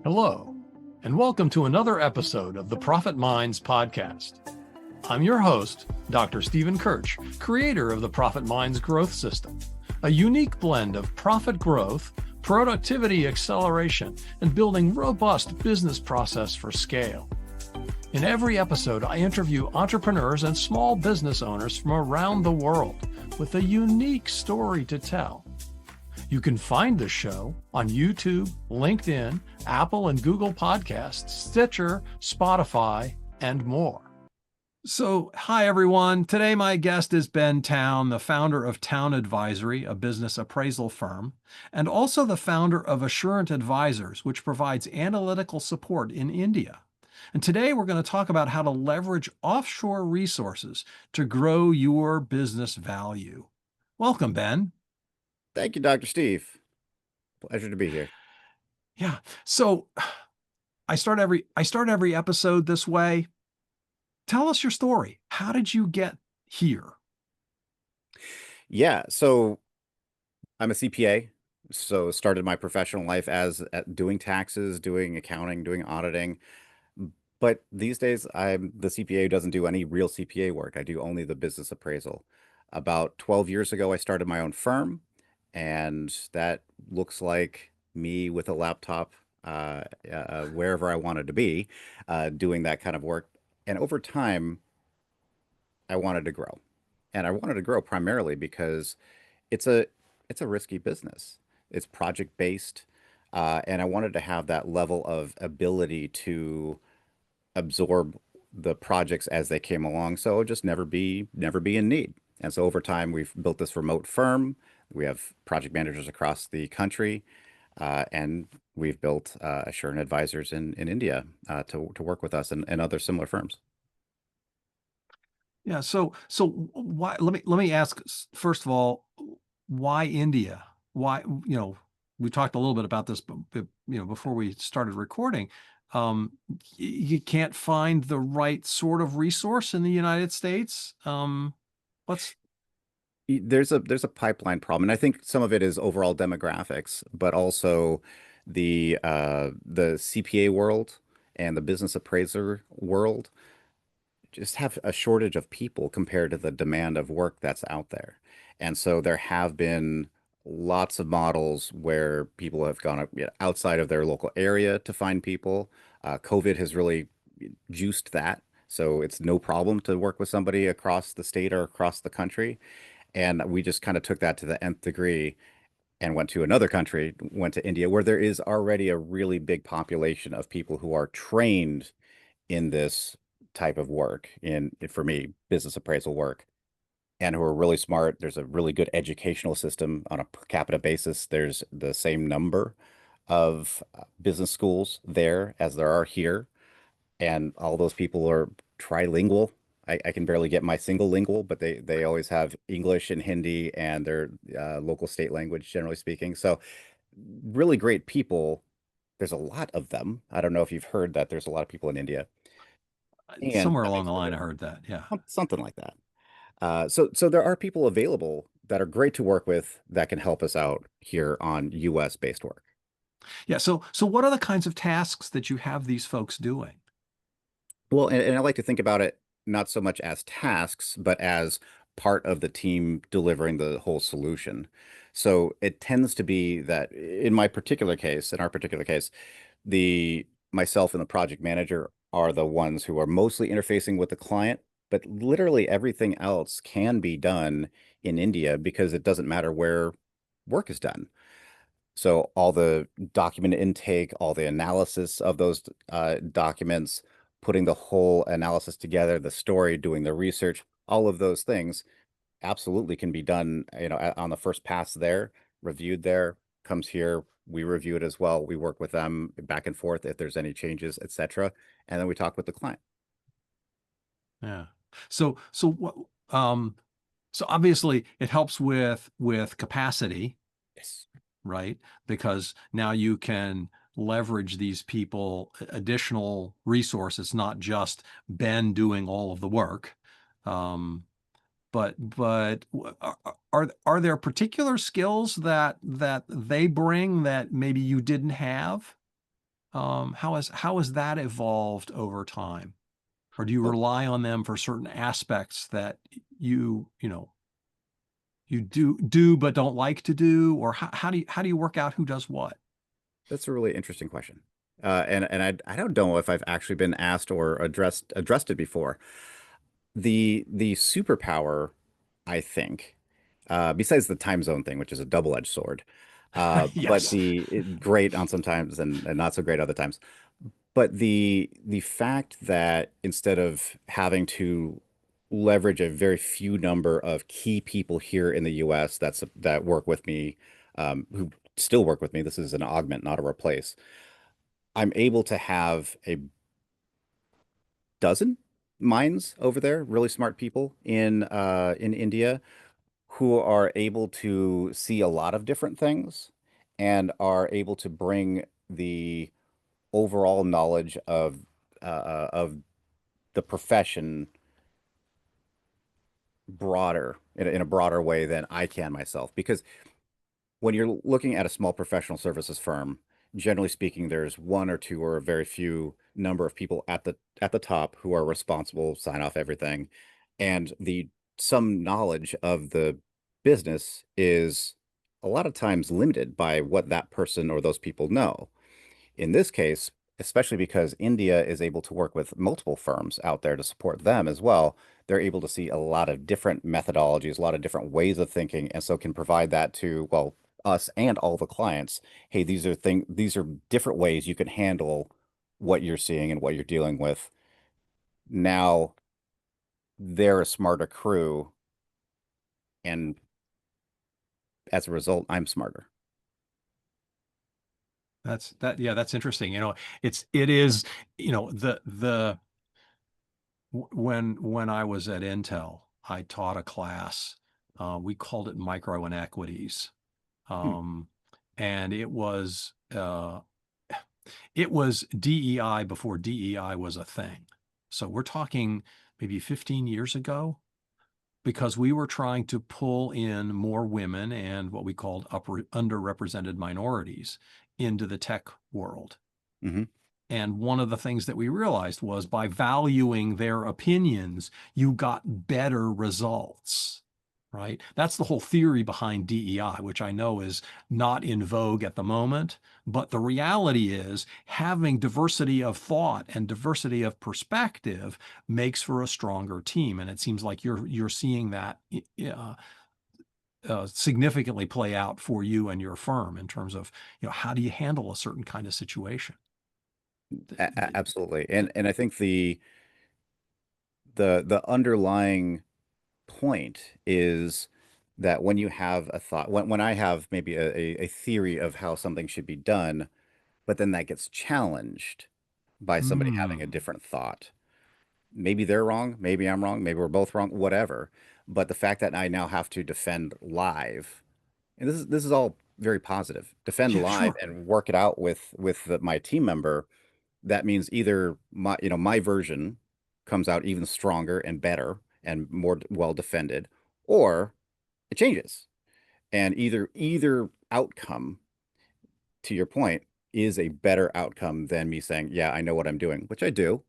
Hello, and welcome to another episode of the Profit Minds podcast. I'm your host, Dr. Stephen Kirch, creator of the Profit Minds Growth System, a unique blend of profit growth, productivity acceleration, and building robust business process for scale. In every episode, I interview entrepreneurs and small business owners from around the world with a unique story to tell. You can find the show on YouTube, LinkedIn, Apple and Google Podcasts, Stitcher, Spotify, and more. So, hi everyone. Today my guest is Ben Towne, the founder of Towne Advisory, a business appraisal firm, and also the founder of Assurant Advisors, which provides analytical support in India. And today we're going to talk about how to leverage offshore resources to grow your business value. Welcome, Ben. Thank you, Dr. Steve. Pleasure to be here. Yeah. So I start every episode this way. Tell us your story. How did you get here? Yeah, so I'm a CPA. So started my professional life as doing taxes, doing accounting, doing auditing. But these days, I'm the CPA who doesn't do any real CPA work. I do only the business appraisal. About 12 years ago, I started my own firm, and that looks like me with a laptop wherever I wanted to be, doing that kind of work. And over time, I wanted to grow, and I wanted to grow primarily because it's a it's a risky business. It's project based, and I wanted to have that level of ability to absorb the projects as they came along, so it would just never be in need. And so over time, we've built this remote firm. We have project managers across the country, and we've built Assurant Advisors in India to work with us and other similar firms. Yeah. So why? Let me ask first of all, why India? Why? We talked a little bit about this, but before we started recording. You can't find the right sort of resource in the United States. What's There's a pipeline problem, and I think some of it is overall demographics, but also the CPA world and the business appraiser world just have a shortage of people compared to the demand of work that's out there. And so there have been lots of models where people have gone outside of their local area to find people. COVID has really juiced that. So it's no problem to work with somebody across the state or across the country. And we just kind of took that to the nth degree and went to another country, went to India, where there is already a really big population of people who are trained in this type of work, for me, business appraisal work, and who are really smart. There's a really good educational system on a per capita basis. There's the same number of business schools there as there are here, and all those people are trilingual. I can barely get my single lingual, but they always have English and Hindi and their local state language, generally speaking. So really great people. There's a lot of them. I don't know if you've heard that there's a lot of people in India. And somewhere that along makes the it line? I heard that. Yeah. something like that. So there are people available that are great to work with that can help us out here on US based work. Yeah. So what are the kinds of tasks that you have these folks doing? Well, and I like to think about it not so much as tasks, but as part of the team delivering the whole solution. So it tends to be that in our particular case, the myself and the project manager are the ones who are mostly interfacing with the client, but literally everything else can be done in India because it doesn't matter where work is done. So all the document intake, all the analysis of those documents, putting the whole analysis together, the story, doing the research, all of those things absolutely can be done, on the first pass there, reviewed there, comes here, we review it as well. We work with them back and forth if there's any changes, etc. And then we talk with the client. Yeah. So what? So obviously it helps with capacity, Yes. right? Because now you can leverage these people, additional resources, not just Ben doing all of the work. But are there particular skills that they bring that maybe you didn't have? how has that evolved over time? Or do you Well, rely on them for certain aspects that you do but don't like to do? Or how do you work out who does what? that's a really interesting question. And I don't know if I've actually been asked or addressed it before. The superpower, I think, besides the time zone thing, which is a double-edged sword, but Yes. great on sometimes and not so great other times. But the fact that instead of having to leverage a very few number of key people here in the US that work with me, who still work with me, this is an augment, not a replace. I'm able to have a dozen minds over there, really smart people in India who are able to see a lot of different things and are able to bring the overall knowledge of the profession broader in a broader way than I can myself. Because when you're looking at a small professional services firm, generally speaking, there's one or two or a very few number of people at the top who are responsible, sign off everything, and the some knowledge of the business is a lot of times limited by what that person or those people know. In this case, especially because India is able to work with multiple firms out there to support them as well, they're able to see a lot of different methodologies, a lot of different ways of thinking, and so can provide that to, well, us and all the clients. Hey, these are different ways you can handle what you're seeing and what you're dealing with. Now they're a smarter crew, and as a result, I'm smarter. Yeah, that's interesting. It is, when I was at Intel, I taught a class. We called it micro inequities. Hmm. Um, and it was DEI before DEI was a thing. So we're talking maybe 15 years ago, because we were trying to pull in more women and what we called underrepresented minorities into the tech world. Hmm. And one of the things that we realized was by valuing their opinions, you got better results, right? That's the whole theory behind DEI, which I know is not in vogue at the moment. But the reality is having diversity of thought and diversity of perspective makes for a stronger team. And it seems like you're seeing that uh, significantly play out for you and your firm in terms of, how do you handle a certain kind of situation? Absolutely. And I think the underlying point is that when you have a thought, when I have maybe a theory of how something should be done, but then that gets challenged by somebody having a Hmm. different thought. Maybe they're wrong, maybe I'm wrong, maybe we're both wrong, whatever. But the fact that I now have to defend live, and this is all very positive, defend Yeah, live sure. and work it out with my team member, that means either my version comes out even stronger and better and more well defended, or it changes. And either outcome, to your point, is a better outcome than me saying, yeah, I know what I'm doing, which I do,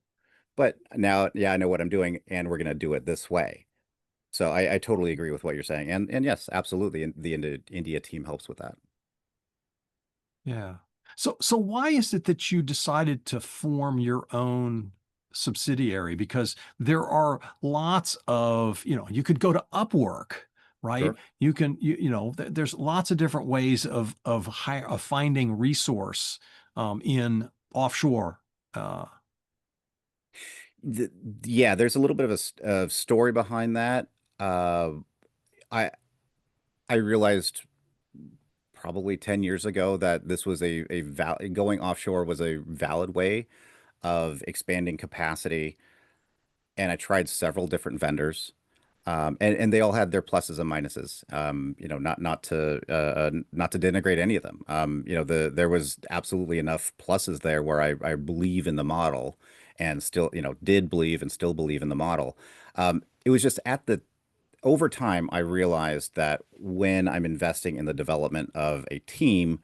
but now, yeah, I know what I'm doing, and we're gonna do it this way. So I totally agree with what you're saying. And yes, absolutely. And the India team helps with that. Yeah. So why is it that you decided to form your own subsidiary? Because there are lots of, you could go to Upwork, right? Sure. There's lots of different ways of finding resource in offshore. Uh, The, yeah, there's a little bit of a story behind that. Uh, I I realized probably 10 years ago that this was going offshore was a valid way of expanding capacity, and I tried several different vendors. And they all had their pluses and minuses. Not to denigrate any of them. There was absolutely enough pluses there where I believe in the model and still, did believe and still believe in the model. It was just over time, I realized that when I'm investing in the development of a team,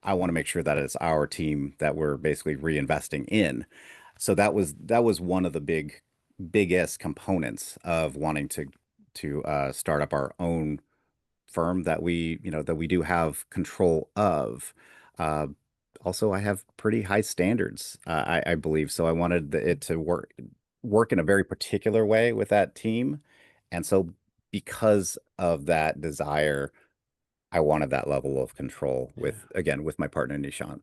I want to make sure that it's our team that we're basically reinvesting in. So that was one of the biggest components of wanting to start up our own firm that we do have control of. Uh, Also, I have pretty high standards, I believe. So I wanted it to work in a very particular way with that team. And so because of that desire, I wanted that level of control Yeah. with my partner Nishant.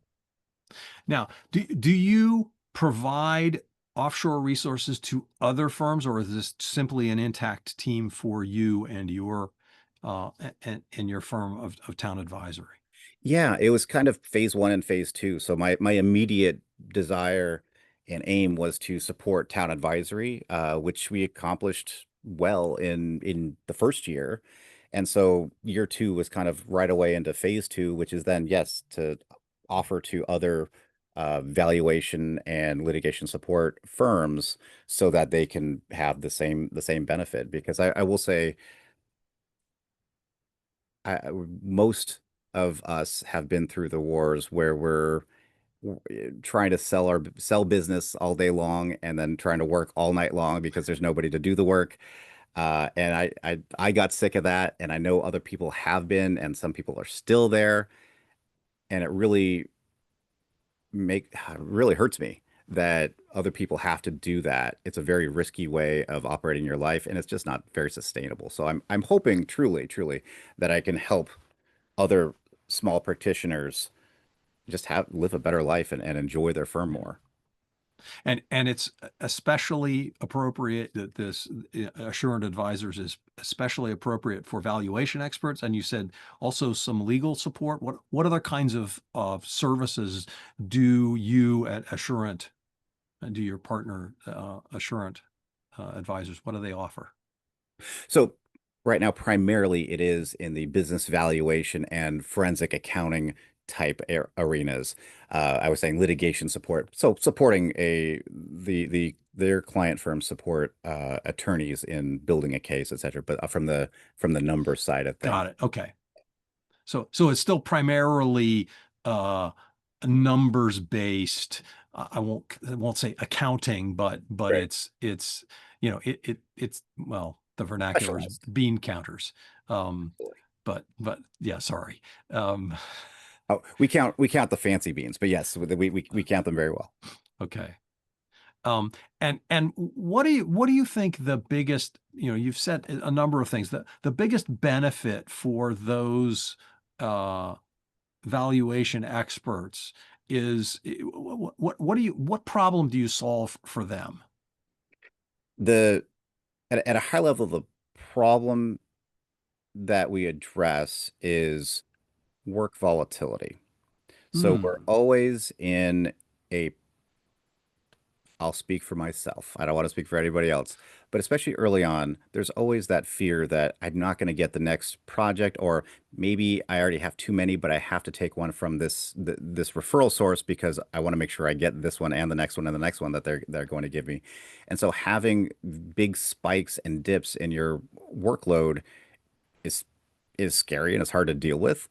Now, do you provide offshore resources to other firms, or is this simply an intact team for you and your firm of Town Advisory? Yeah, it was kind of phase one and phase two. So my immediate desire and aim was to support town advisory, which we accomplished well in the first year. And so year two was kind of right away into phase two, which is then, yes, to offer to other valuation and litigation support firms so that they can have the same benefit. Because I will say most of us have been through the wars where we're trying to sell business all day long and then trying to work all night long because there's nobody to do the work. And I got sick of that, and I know other people have been, and some people are still there, and it really hurts me that other people have to do that. It's a very risky way of operating your life, and it's just not very sustainable. So I'm hoping truly, truly that I can help other small practitioners just have live a better life and enjoy their firm more. And it's especially appropriate that this Assurant Advisors is especially appropriate for valuation experts. And you said also some legal support. What other kinds of services do you at Assurant and do your partner Assurant Advisors? What do they offer? So right now, primarily it is in the business valuation and forensic accounting type arenas. I was saying litigation support. So supporting their client firms support attorneys in building a case, et cetera, but from the numbers side of things. Got it. Okay. So it's still primarily uh, numbers based. I won't say accounting, but Right. it's it's well, the vernacular is Specialized. bean counters. Um, but yeah, sorry. Um, Oh, we count the fancy beans, but yes, we count them very well. okay. And what do you think the biggest, you've said a number of things. The biggest benefit for those uh valuation experts is what problem do you solve for them? The at a high level, the problem that we address is work volatility. So we're Hmm. always in a, I'll speak for myself. I don't want to speak for anybody else, but especially early on, there's always that fear that I'm not going to get the next project, or maybe I already have too many, but I have to take one from this referral source because I want to make sure I get this one and the next one and the next one that they're going to give me. And so having big spikes and dips in your workload is is scary and it's hard to deal with.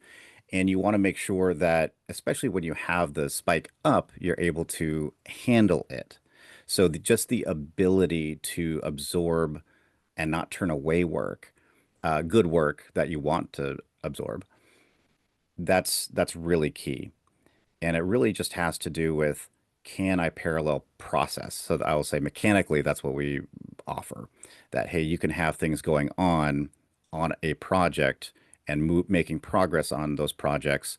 And you want to make sure that, especially when you have the spike up, you're able to handle it. So just the ability to absorb and not turn away good work that you want to absorb, that's really key. And it really just has to do with, can I parallel process? So I will say mechanically, that's what we offer. That, hey, you can have things going on a project and making progress on those projects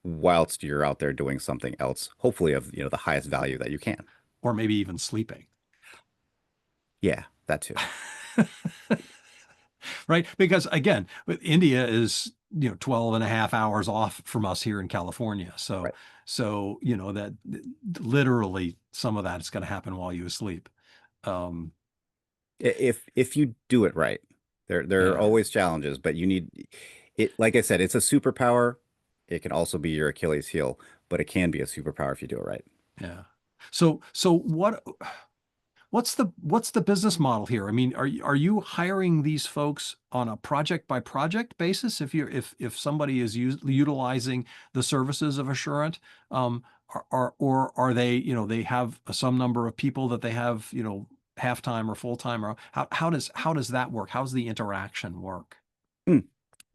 whilst you're out there doing something else, hopefully of the highest value that you can. Or maybe even sleeping. Yeah, that too. Right? Because again, India is 12 and a half hours off from us here in California. So Right. so that literally some of that is going to happen while you asleep. Um, If you do it right, there are yeah. always challenges, but you need it. Like I said, it's a superpower. It can also be your Achilles heel, but it can be a superpower if you do it right. Yeah. So what's the business model here? I mean, are you hiring these folks on a project by project basis? If somebody is utilizing the services of Assurant, or are they, they have some number of people that they have, half time or full time, or how does that work? How's the interaction work? Hmm,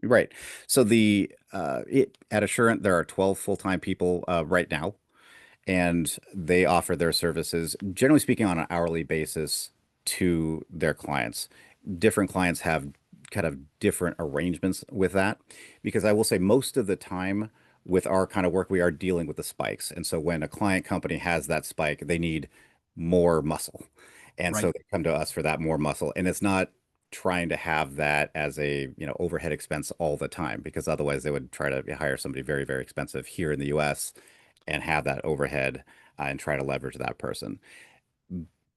right. So at Assurant, there are 12 full-time people right now, and they offer their services, generally speaking, on an hourly basis to their clients. Different clients have kind of different arrangements with that, because I will say most of the time with our kind of work, we are dealing with the spikes. And so when a client company has that spike, they need more muscle. And so Right. they come to us for that more muscle. And it's not trying to have that as a, overhead expense all the time, because otherwise they would try to hire somebody very, very expensive here in the US and have that overhead and try to leverage that person.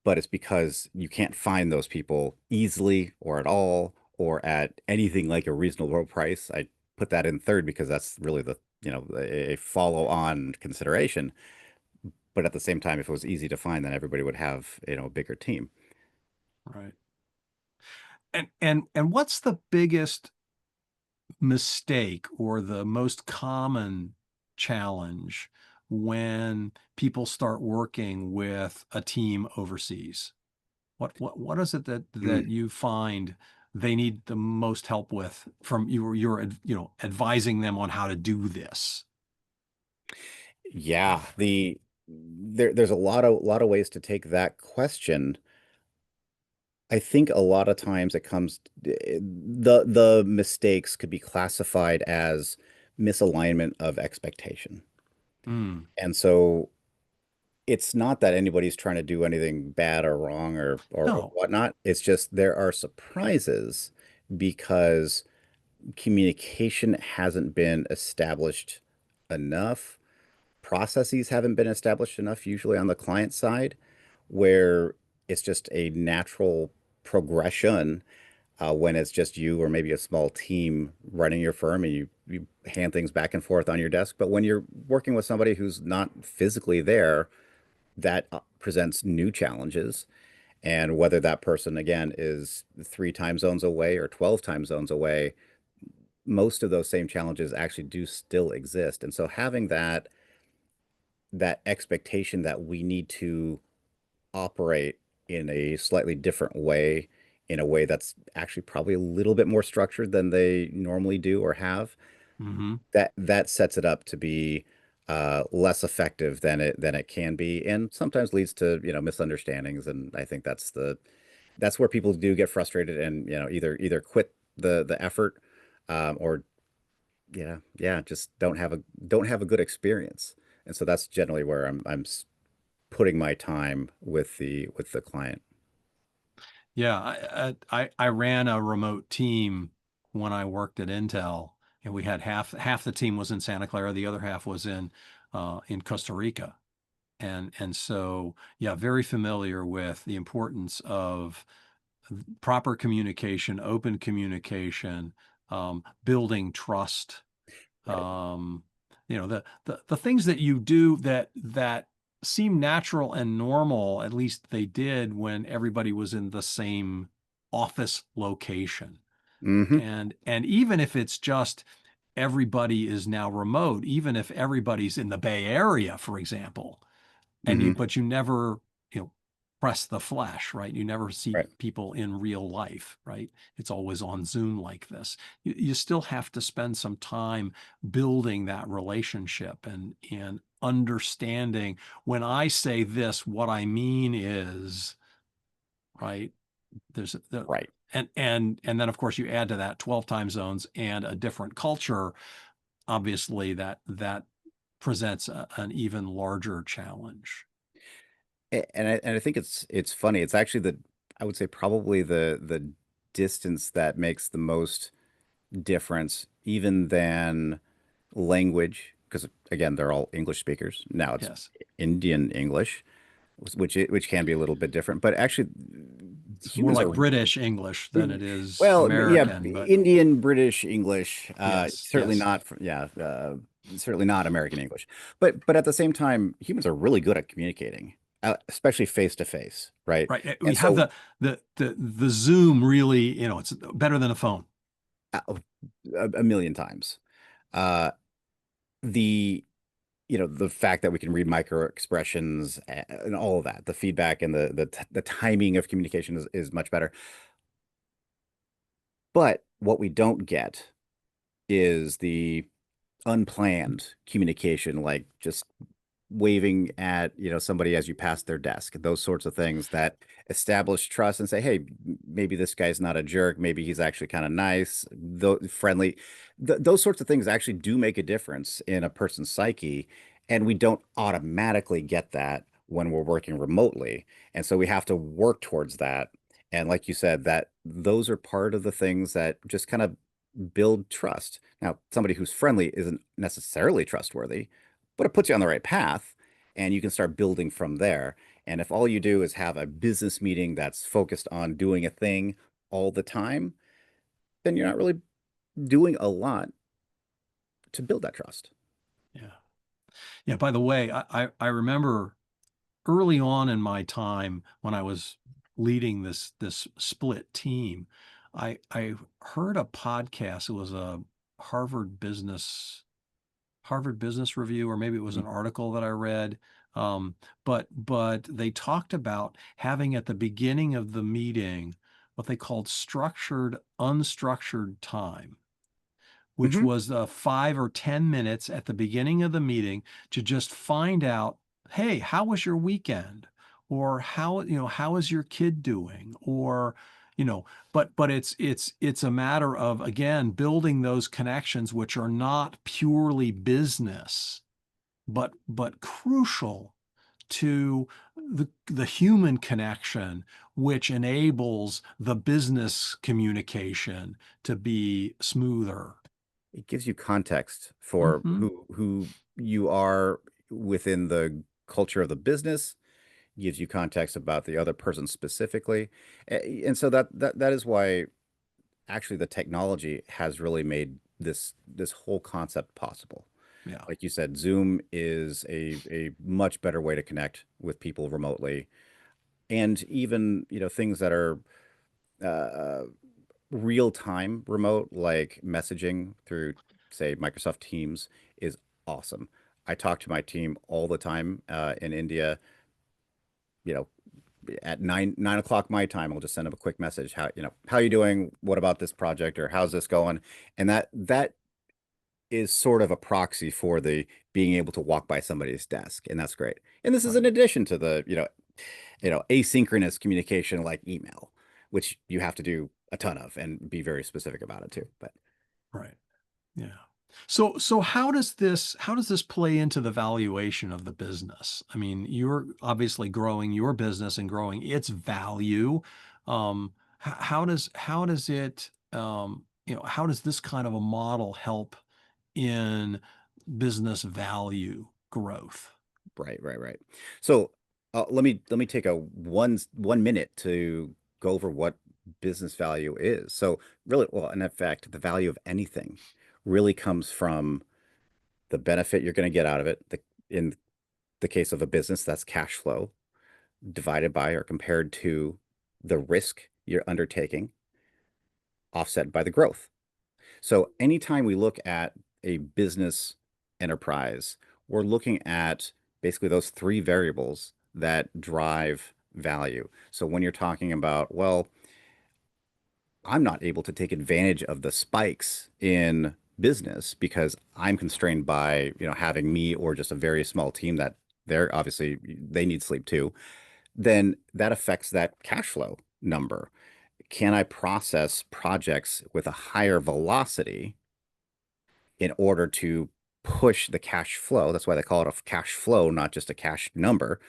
But it's because you can't find those people easily or at all or at anything like a reasonable price. I put that in third because that's really a follow-on consideration. But at the same time, if it was easy to find, then everybody would have, a bigger team. Right. And what's the biggest mistake or the most common challenge when people start working with a team overseas? What is it that Mm. you find they need the most help with from you're advising them on how to do this? Yeah, there's a lot of ways to take that question. I think a lot of times it comes the mistakes could be classified as misalignment of expectation. Mm, And so it's not that anybody's trying to do anything bad or wrong or no. whatnot. It's just there are surprises because communication hasn't been established enough. Processes haven't been established enough, usually on the client side, where it's just a natural progression when it's just you or maybe a small team running your firm and you hand things back and forth on your desk. But when you're working with somebody who's not physically there, that presents new challenges. And whether that person, again, is 3 time zones away or 12 time zones away, most of those same challenges actually do still exist. And so having that expectation that we need to operate in a slightly different way, in a way that's actually probably a little bit more structured than they normally do or have, Hmm. that sets it up to be less effective than it can be, and sometimes leads to misunderstandings. And I think that's where people do get frustrated and either quit the effort, or yeah, just don't have a good experience. And so that's generally where putting my time with the client. Yeah, I ran a remote team when I worked at Intel, and we had half the team was in Santa Clara, the other half was in Costa Rica. And so, yeah, very familiar with the importance of proper communication, open communication, building trust. Right. Um, the things that you do that seem natural and normal, at least they did when everybody was in the same office location. Hmm. And even if it's just everybody is now remote, even if everybody's in the Bay Area, for example, Hmm. but you never you know press the flesh, right? You never see Right. people in real life, right? It's always on Zoom like this. You still have to spend some time building that relationship and understanding when I say this, what I mean is, right? There's the Right. and then of course you add to that 12 time zones and a different culture. Obviously that presents an even larger challenge. And I think it's funny. It's actually I would say probably the distance that makes the most difference, even than language, because again, they're all English speakers. Now it's Yes. Indian English, which can be a little bit different. But actually, It's more humans like are British English than it is well, yeah, American, but Indian, British English, yes, certainly yes. not, yeah, certainly not American English. But at the same time, humans are really good at communicating. especially face to face, right? Right. We And have so the Zoom really, it's better than a phone. uh, a million times. Uh, the the fact that we can read micro expressions and all of that, the feedback and the timing of communication is much better. But what we don't get is the unplanned communication, like just waving at somebody as you pass their desk, those sorts of things that establish trust and say, hey, maybe this guy's not a jerk, maybe he's actually kind of nice, friendly. Those sorts of things actually do make a difference in a person's psyche, and we don't automatically get that when we're working remotely, and so we have to work towards that. And like you said, that those are part of the things that just kind of build trust. Now, somebody who's friendly isn't necessarily trustworthy, but it puts you on the right path, and you can start building from there. And if all you do is have a business meeting that's focused on doing a thing all the time, then you're not really doing a lot to build that trust. Yeah. Yeah. By the way, I remember early on in my time when I was leading this split team, I heard a podcast. It was a Harvard Business Harvard Business Review, or maybe it was an article that I read. But they talked about having at the beginning of the meeting what they called structured, unstructured time, which Mm-hmm. was 5 or 10 minutes at the beginning of the meeting to just find out, hey, how was your weekend? Or how is your kid doing? Or, but it's a matter of, again, building those connections which are not purely business, but crucial to the human connection, which enables the business communication to be smoother. It gives you context for Hmm. who you are within the culture of the business, gives you context about the other person specifically. And so that is why actually the technology has really made this whole concept possible. Yeah. Like you said, Zoom is a much better way to connect with people remotely, and even things that are uh, real time remote, like messaging through, say, Microsoft Teams, is awesome. I talk to my team all the time in India. You know, at nine o'clock my time, I'll just send them a quick message. How you doing? What about this project? Or how's this going? And that is sort of a proxy for the being able to walk by somebody's desk, and that's great. And this is Right. in addition to the asynchronous communication like email, which you have to do a ton of and be very specific about it too. But Right. Yeah. So how does this play into the valuation of the business? I mean, you're obviously growing your business and growing its value. How does it how does this kind of a model help in business value growth? right, right, right. So let me take a one minute to go over what business value is. So really, well, and in fact, the value of anything really comes from the benefit you're going to get out of it. In the case of a business, that's cash flow divided by or compared to the risk you're undertaking, offset by the growth. So anytime we look at a business enterprise, we're looking at basically those three variables that drive value. So when you're talking about, well, I'm not able to take advantage of the spikes in business because I'm constrained by, having me or just a very small team that they need sleep too, then that affects that cash flow number. Can I process projects with a higher velocity in order to push the cash flow? That's why they call it a cash flow, not just a cash number,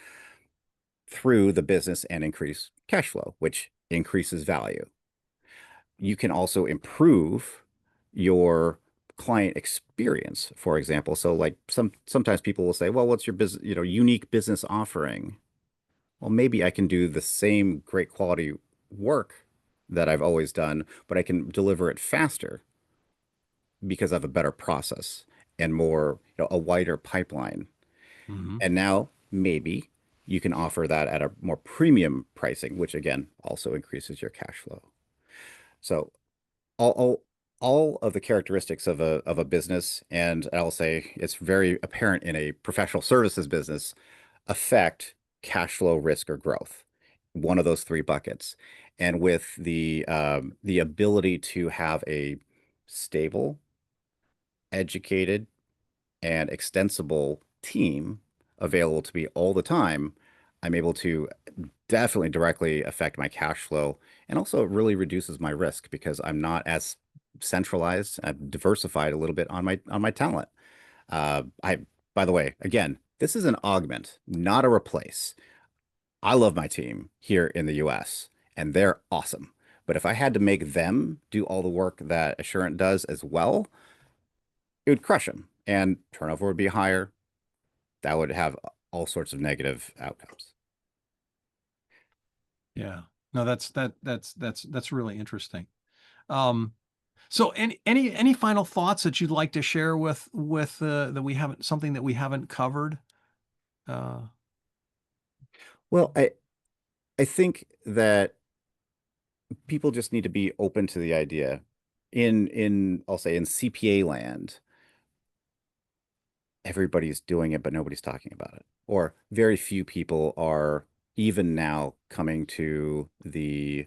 through the business and increase cash flow, which increases value. You can also improve your client experience, for example. So like sometimes people will say, well, what's your business, unique business offering? Well, maybe I can do the same great quality work that I've always done, but I can deliver it faster because I have a better process and more, a wider pipeline. Hmm. And now maybe you can offer that at a more premium pricing, which again also increases your cash flow. So all of the characteristics of a business, and I'll say it's very apparent in a professional services business, affect cash flow, risk, or growth. One of those three buckets. And with the ability to have a stable, educated, and extensible team available to me all the time, I'm able to definitely directly affect my cash flow, and also it really reduces my risk because I'm not as centralized. I've diversified a little bit on my talent. I By the way, again, this is an augment, not a replace. I love my team here in the US and they're awesome. But if I had to make them do all the work that Assurant does as well, it would crush them and turnover would be higher. That would have all sorts of negative outcomes. Yeah. No, that's really interesting. So any final thoughts that you'd like to share with that we haven't, something that we haven't covered? Well, I think that people just need to be open to the idea in I'll say in CPA land, everybody's doing it, but nobody's talking about it. Or very few people are even now coming to the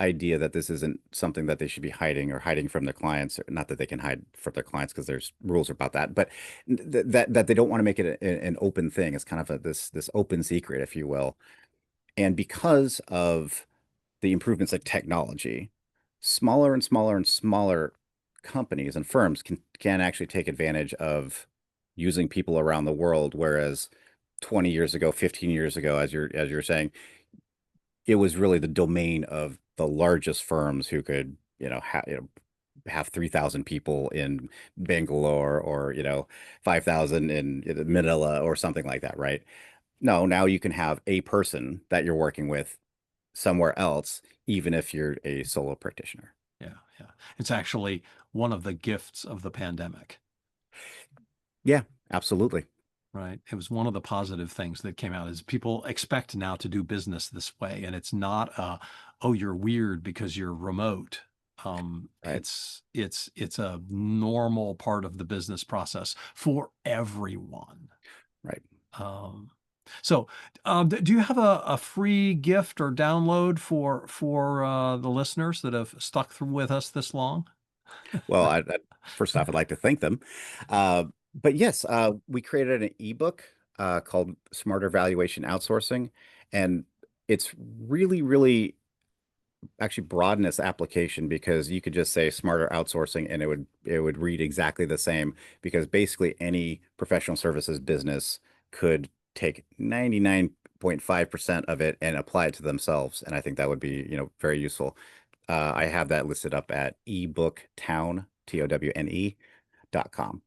idea that this isn't something that they should be hiding or hiding from their clients. Or not that they can hide from their clients because there's rules about that, but that they don't want to make it an open thing. It's kind of this open secret, if you will. And because of the improvements in technology, smaller and smaller and smaller companies and firms can actually take advantage of using people around the world, whereas 20 years ago, 15 years ago, as you're saying, it was really the domain of the largest firms who could, have 3,000 people in Bangalore or, 5,000 in Manila or something like that, right? No, now you can have a person that you're working with somewhere else, even if you're a solo practitioner. Yeah, yeah. It's actually one of the gifts of the pandemic. Yeah, absolutely. Right. It was one of the positive things that came out is people expect now to do business this way. And it's not, oh, you're weird because you're remote. Right. It's a normal part of the business process for everyone. Right. So do you have a free gift or download for the listeners that have stuck through with us this long? Well, first off, I'd like to thank them. But yes, we created an ebook called Smarter Valuation Outsourcing, and it's really, really actually broaden its application because you could just say smarter outsourcing and it would read exactly the same, because basically any professional services business could take 99.5% of it and apply it to themselves. And I think that would be, very useful. I have that listed up at ebookTowne, TOWNE.com.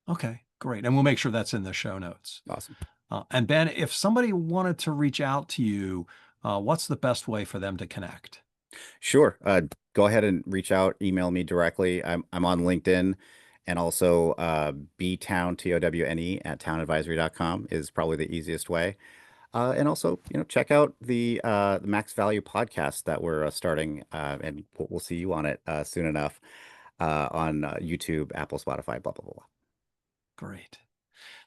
Okay, great. And we'll make sure that's in the show notes. Awesome. And Ben, if somebody wanted to reach out to you, what's the best way for them to connect? Sure. Go ahead and reach out, email me directly. I'm on LinkedIn, and also btowne, TOWNE at towneadvisory.com is probably the easiest way. And also, check out the Max Value podcast that we're starting, and we'll see you on it soon enough on YouTube, Apple, Spotify, blah, blah, blah. Great.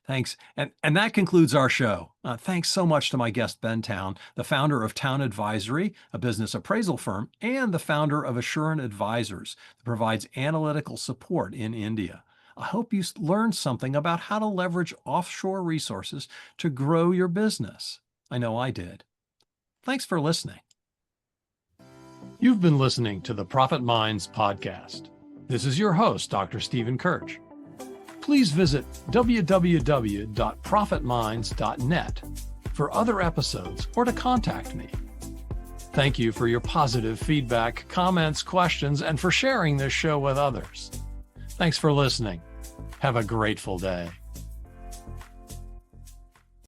Thanks. And that concludes our show. Thanks so much to my guest, Ben Towne, the founder of Towne Advisory, a business appraisal firm, and the founder of Assurant Advisors, that provides analytical support in India. I hope you learned something about how to leverage offshore resources to grow your business. I know I did. Thanks for listening. You've been listening to the Profit Minds podcast. This is your host, Dr. Stephen Kirch. Please visit www.profitminds.net for other episodes or to contact me. Thank you for your positive feedback, comments, questions, and for sharing this show with others. Thanks for listening. Have a grateful day.